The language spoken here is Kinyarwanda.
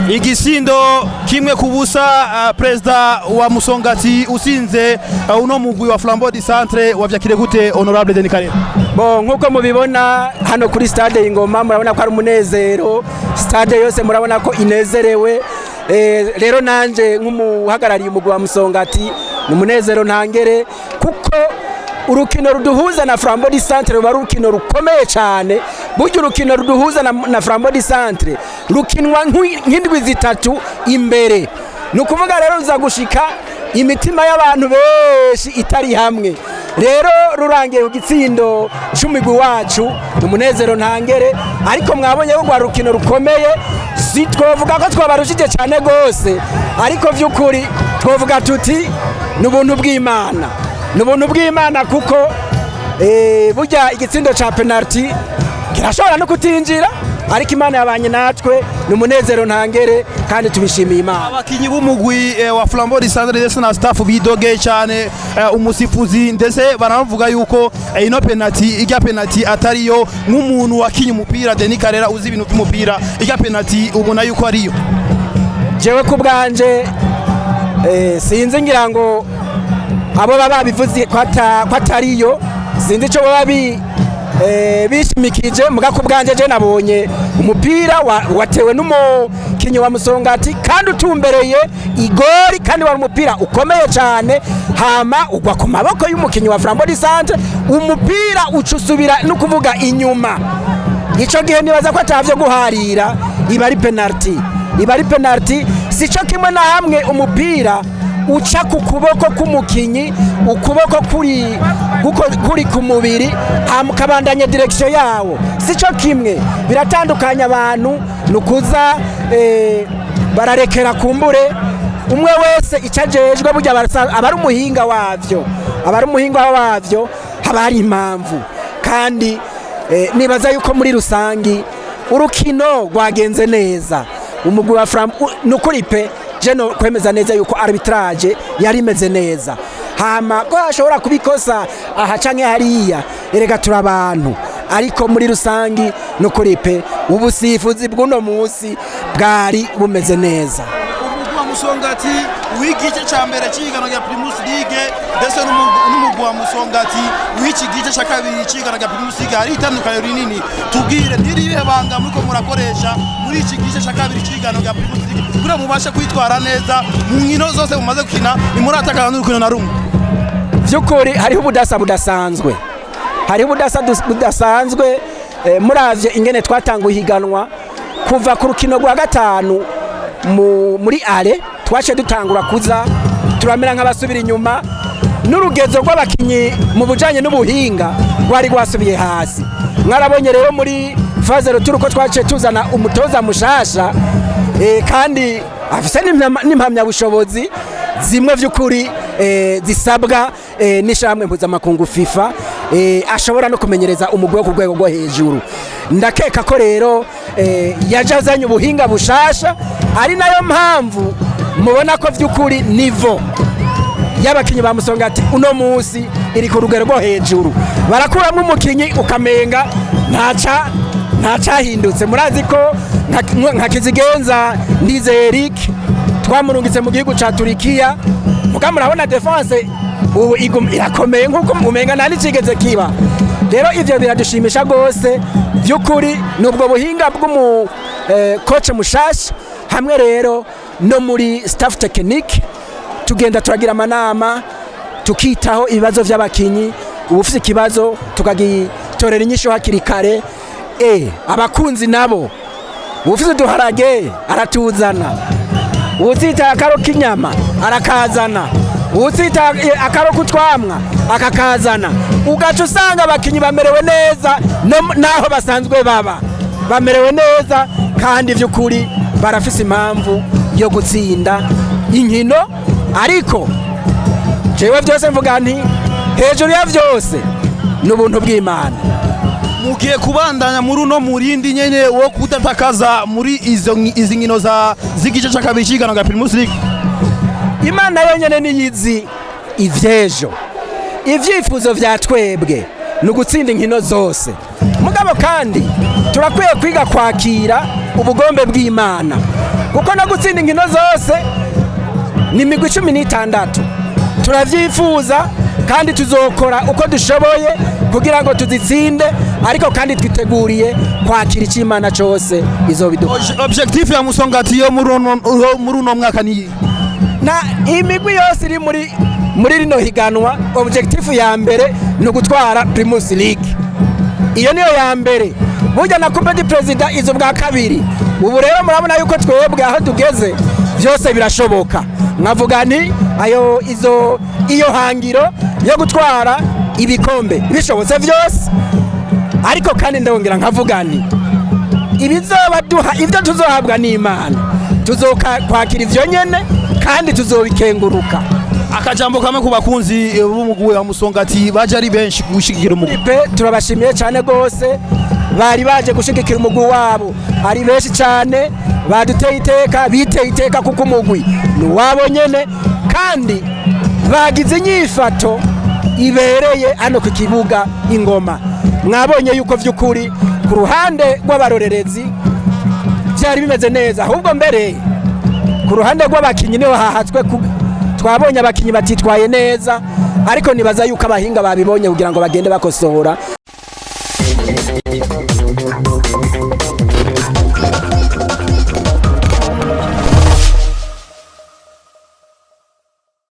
Igitsindo kimwe kubusa Prezida wa Musongati usinze uno mugwi wa Flambeau du Centre wavyakire gute honorable Denis Karera? Bon nkuko mubibona hano kuri stade Ingoma murabona ko ari umunezero, stade yose murabona ko inezerewe. Rero nanje nk'umuhagarariye umugwi wa Musongati n'umunezero ntangere kuko urukino ruduhuza na Flambeau du Centre ruba urukino rukomeye cyane. Buryo urukino ruduhuza na Flambeau du Centre rukinwa nk'indwi zitatu imbere, nukuvuga rero ruza gushika imitima y'abantu benshi itari hamwe. Rero rurangiye ku gitsindo c'umugwi wacu n'umunezero ntangere, ariko mwabonye ko rwa rukino rukomeye, si twovuga ko twabarushije cyane gose, ariko vy'ukuri twovuga tuti n'ubuntu bw'Imana, n'ubuntu bw'Imana kuko burya igitsindo ca penalty kirashobora no kutinjira, ariko Imana yabanye natwe n'umunezero ntangere kandi tubishimiye Imana. Abakinyi b'umugwi wa Flambeau du Centre ndetse na staff bidogeye cyane umusifuzi ndetse banavuga yuko ino penalty irya penalty atariyo, nk'umuntu wakinye umupira Denis Karera uzi ibintu by'umupira, irya penalty ubona yuko ariyo. Jewe ku bwanje sinzi ngira ngo abo baba bivuze ko atariyo, sinzi ico baba bishimikije. Muga ku bwanje je nabonye umupira watewe n'umukinyi wa Musongati kandi utumbereye igori, kandi wari umupira ukomeye cyane, hama ugwa ku maboko y'umukinyi wa Flambeau du Centre, umupira ucusubira no kuvuga inyuma. Ico gihe nibaza ko atavyo guharira, iba ari penalty, iba ari penalty. Sico kimwe na hamwe umupira uca ku kuboko k'umukinyi, ukuboko kuri ku mubiri hamukabandanya direction yawo, sico kimwe, biratandukanya abantu. Nukuza bararekera kumbure umwe wese icajejwe, burya abari umuhinga wavyo, abari umuhinga wavyo haba hari impamvu. Kandi nibaza yuko muri rusangi urukino rwagenze neza. Umugwi wa Flambeau nukuri pe jeno kwemeza neza yuko arbitrage yari imeze neza, hama ko ashobora kubikosa aha canke hariya, erega turi abantu, ariko muri rusangi nukuri pe ubusifuzi bw'uno musi bwari bumeze neza. Umugwi wa Musongati w'igice ca mbere c'igano rya Primus League ndetse n'umugwi wa Musongati w'iki gice ca kabiri c'igano rya Primus League hari itandukaniro rinini. Tubwire ntiribe banga muri ko murakoresha muri iki gice ca kabiri c'igano rya Primus League kugira mubashe kwitwara neza mu nkino zose mumaze gukina, nimuratakana n'urukino na rumwe. Vy'ukuri hariho ubudasa budasanzwe, hariho ubudasa budasanzwe. Muravye ingene twatanguye higanwa kuva ku rukino rwa gatanu muri ale, twace dutangura kuza turamera nk'abasubira inyuma, n'urugezo rw'abakinyi mu bujanye n'ubuhinga rwari rwasubiye hasi. Mwarabonye rero muri faze ruturu ko twace tuzana umutoza mushasha, kandi afise n'impamya bushobozi zimwe vy'ukuri zisabwa n'ishamwe mpuzamakungu FIFA, ashobora no kumenyereza umugwi wo ku rwego rwo hejuru. Ndakeka ko rero yajazanye ubuhinga bushasha, ari nayo mpamvu mubona ko vy'ukuri nivo y'abakinyi ba Musongati uno musi iri ku rugero rwo hejuru. Barakuramwo umukinyi ukamenga ntacahindutse. Murazi ko nka Kizigenza Ndize Eric twamurungitse mu gihugu ca Turikiya, muga murabona defense ubu irakomeye nkuko mumenga nari cigeze kiba. Rero ivyo biradushimisha gose vy'ukuri, nubwo buhinga bw'umu coach mushasha, hamwe rero no muri staff technique tugenda turagira amanama tukitaho ibibazo vy'abakinyi. Ubufise ikibazo tukagitorera inyisho hakiri kare. Abakunzi nabo ubufise duharage aratuzana, uzita akaro k'inyama arakazana, uzita akaro kutwamwa akakazana, ugaca usanga abakinyi bamerewe neza naho basanzwe baba bamerewe neza, kandi vy'ukuri barafise impamvu yo gutsinda inkino. Ariko jewe vyose mvuga nti hejuru ya vyose n'ubuntu bw'Imana. Mugiye kubandanya muri uno murindi nyene wo kudatakaza muri izi nkino z'igice ca kabiri c'igano rya Primus League. Imana yonyene niyizi ivyejo, ivyifuzo vya twebwe ni ugutsinda inkino zose, mugabo kandi turakwiye kwiga kwakira ubugombe bw'Imana, kuko no gutsinda inkino zose ni imigwi 16 turavyifuza, kandi tuzokora uko dushoboye kugira ngo tuzitsinde, ariko kandi twiteguriye kwakira icyo Imana cyose izobiduha. Objectif ya Musongati yo muri uno mwaka ni na imigwi yose iri muri rino higanwa, objectif ya mbere ni ugutwara Primus League. Iyo niyo ya mbere. Burya na Coupe du Prezida izo bwa kabiri. Ubu rero murabona yuko twebwe aho tugeze byose birashoboka. Nkavuga nti iyo hangiro yo gutwara ibikombe bishobotse byose, ariko kandi ndongera nkavuga nti ibizoba duha ibyo tuzohabwa n'Imana tuzokwakira ivyo nyene kandi tuzobikenguruka. Akajambo kamwe ku bakunzi b'umugwi wa Musongati baje ari benshi gushigikira umugwi. Turabashimiye cyane gose, bari baje gushigikira umugwi wabo ari benshi cyane, baduteye iteka, biteye iteka kuko umugwi ni wabo nyene, kandi bagize inyifato ibereye hano ku kibuga Ingoma. Mwabonye yuko vy'ukuri ku ruhande rw'abarorerezi byari bimeze neza, ahubwo mbere ku ruhande rw'abakinyi niho hahatswe. Twabonye abakinyi batitwaye neza, ariko nibaza yuko abahinga babibonye kugira ngo bagende bakosora.